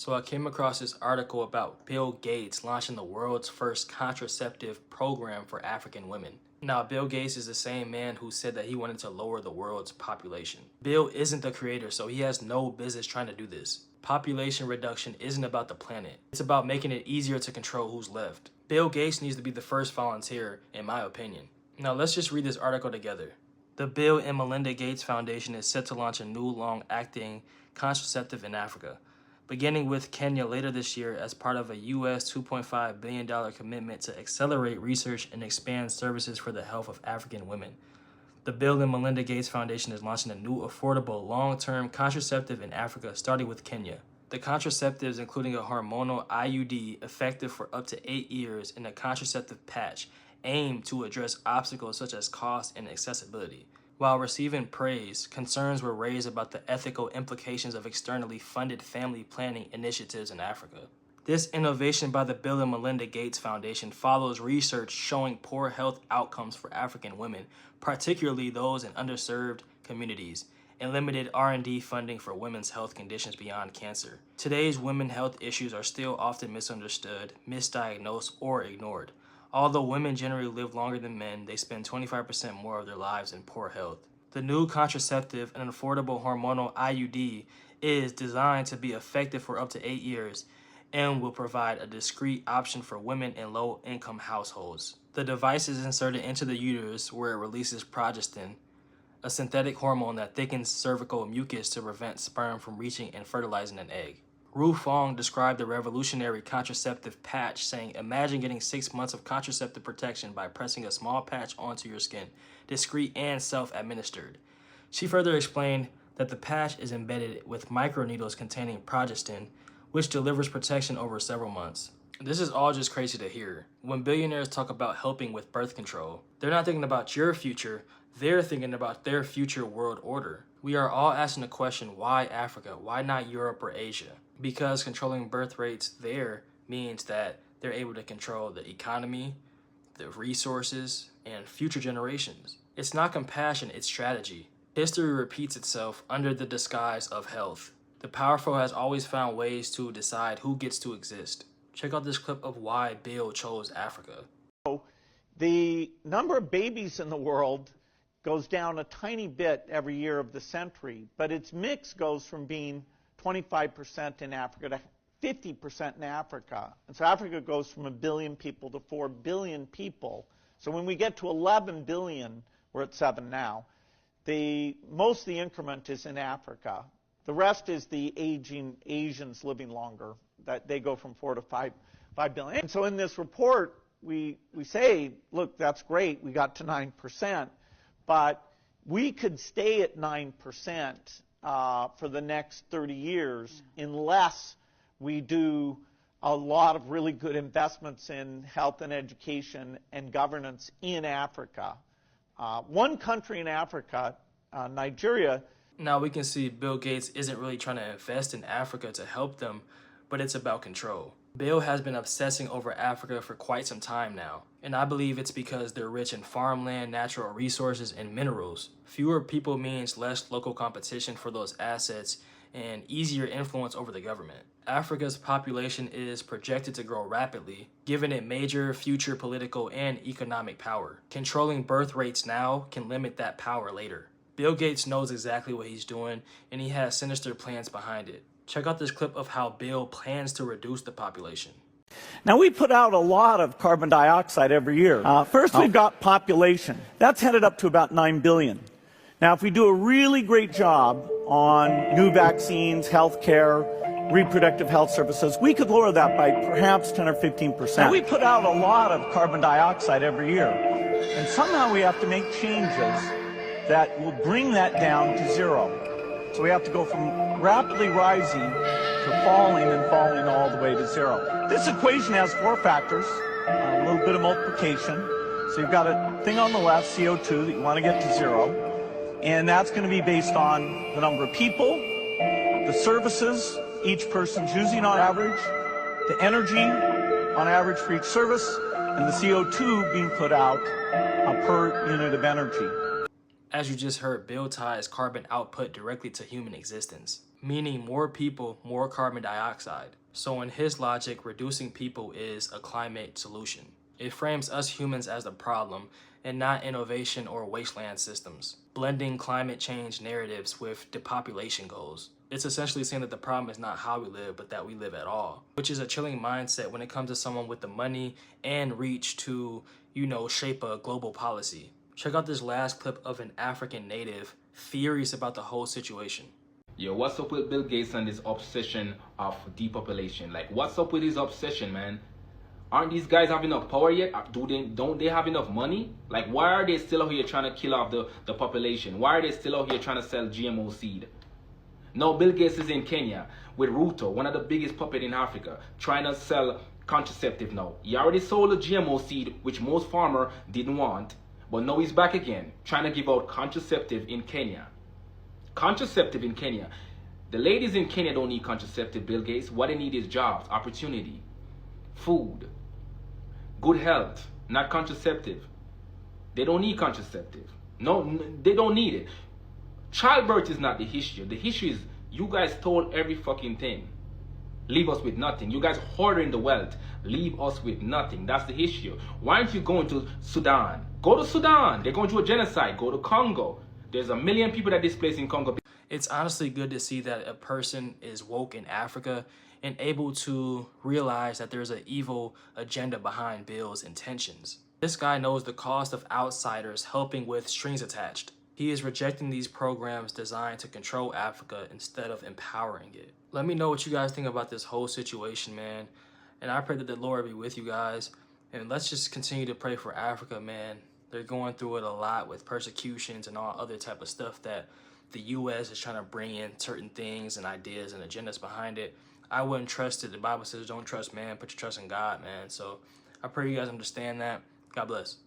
So I came across this article about Bill Gates launching the world's first contraceptive program for African women. Now, Bill Gates is the same man who said that he wanted to lower the world's population. Bill isn't the creator, so he has no business trying to do this. Population reduction isn't about the planet. It's about making it easier to control who's left. Bill Gates needs to be the first volunteer, in my opinion. Now, let's just read this article together. The Bill and Melinda Gates Foundation is set to launch a new long-acting contraceptive in Africa, beginning with Kenya later this year as part of a U.S. $2.5 billion commitment to accelerate research and expand services for the health of African women. The Bill and Melinda Gates Foundation is launching a new affordable long-term contraceptive in Africa, starting with Kenya. The contraceptives, including a hormonal IUD effective for up to 8 years and a contraceptive patch, aim to address obstacles such as cost and accessibility. While receiving praise, concerns were raised about the ethical implications of externally funded family planning initiatives in Africa. This innovation by the Bill and Melinda Gates Foundation follows research showing poor health outcomes for African women, particularly those in underserved communities, and limited R&D funding for women's health conditions beyond cancer. Today's women's health issues are still often misunderstood, misdiagnosed, or ignored. Although women generally live longer than men, they spend 25% more of their lives in poor health. The new contraceptive, an affordable hormonal IUD, is designed to be effective for up to 8 years and will provide a discreet option for women in low-income households. The device is inserted into the uterus where it releases progestin, a synthetic hormone that thickens cervical mucus to prevent sperm from reaching and fertilizing an egg. Ru Fong described the revolutionary contraceptive patch, saying, "Imagine getting 6 months of contraceptive protection by pressing a small patch onto your skin, discreet and self-administered." She further explained that the patch is embedded with microneedles containing progestin, which delivers protection over several months. This is all just crazy to hear. When billionaires talk about helping with birth control, they're not thinking about your future, they're thinking about their future world order. We are all asking the question, why Africa? Why not Europe or Asia? Because controlling birth rates there means that they're able to control the economy, the resources, and future generations. It's not compassion, it's strategy. History repeats itself under the disguise of health. The powerful has always found ways to decide who gets to exist. Check out this clip of why Bill chose Africa. The number of babies in the world goes down a tiny bit every year of the century, but its mix goes from being 25% in Africa to 50% in Africa. And so Africa goes from 1 billion people to 4 billion people. So when we get to 11 billion, we're at 7 now, most of the increment is in Africa. The rest is the aging Asians living longer, that they go from 4 to 5 billion. And so in this report, we say, look, that's great, we got to 9%, but we could stay at 9% for the next 30 years unless we do a lot of really good investments in health and education and governance in Africa. One country in Africa, Nigeria. Now we can see Bill Gates isn't really trying to invest in Africa to help them, but it's about control. Bill has been obsessing over Africa for quite some time now, and I believe it's because they're rich in farmland, natural resources, and minerals. Fewer people means less local competition for those assets and easier influence over the government. Africa's population is projected to grow rapidly, giving it major future political and economic power. Controlling birth rates now can limit that power later. Bill Gates knows exactly what he's doing, and he has sinister plans behind it. Check out this clip of how Bill plans to reduce the population. Now, we put out a lot of carbon dioxide every year. First, we've got population. That's headed up to about 9 billion. Now, if we do a really great job on new vaccines, health care, reproductive health services, we could lower that by perhaps 10 or 15%. Now, we put out a lot of carbon dioxide every year. And somehow we have to make changes that will bring that down to zero. So we have to go from rapidly rising to falling and falling all the way to zero. This equation has 4 factors, a little bit of multiplication. So you've got a thing on the left, CO2, that you want to get to zero. And that's going to be based on the number of people, the services each person's using on average, the energy on average for each service, and the CO2 being put out per unit of energy. As you just heard, Bill ties carbon output directly to human existence. meaning more people, more carbon dioxide. So in his logic, reducing people is a climate solution. It frames us humans as the problem and not innovation or wasteland systems, blending climate change narratives with depopulation goals. It's essentially saying that the problem is not how we live, but that we live at all, which is a chilling mindset when it comes to someone with the money and reach to, shape a global policy. Check out this last clip of an African native furious about the whole situation. Yo, what's up with Bill Gates and his obsession of depopulation? Like, what's up with his obsession, man? Aren't these guys have enough power yet? Don't they have enough money? Like, why are they still out here trying to kill off the population? Why are they still out here trying to sell GMO seed? No, Bill Gates is in Kenya with Ruto, one of the biggest puppet in Africa, trying to sell contraceptive now. He already sold the GMO seed, which most farmer didn't want, but now he's back again, trying to give out contraceptive in Kenya. Contraceptive in Kenya. The ladies in Kenya don't need contraceptive, Bill Gates. What they need is jobs, opportunity, food, good health, not contraceptive. They don't need contraceptive. No, they don't need it. Childbirth is not the issue. The issue is you guys stole every fucking thing. Leave us with nothing. You guys hoarding the wealth. Leave us with nothing. That's the issue. Why aren't you going to Sudan? Go to Sudan. They're going through a genocide. Go to Congo. There's 1 million people that displaced in Congo. It's honestly good to see that a person is woke in Africa and able to realize that there's an evil agenda behind Bill's intentions. This guy knows the cost of outsiders helping with strings attached. He is rejecting these programs designed to control Africa instead of empowering it. Let me know what you guys think about this whole situation, man. And I pray that the Lord be with you guys. And let's just continue to pray for Africa, man. They're going through it a lot with persecutions and all other type of stuff that the U.S. is trying to bring in certain things and ideas and agendas behind it. I wouldn't trust it. The Bible says don't trust man, put your trust in God, man. So I pray you guys understand that. God bless.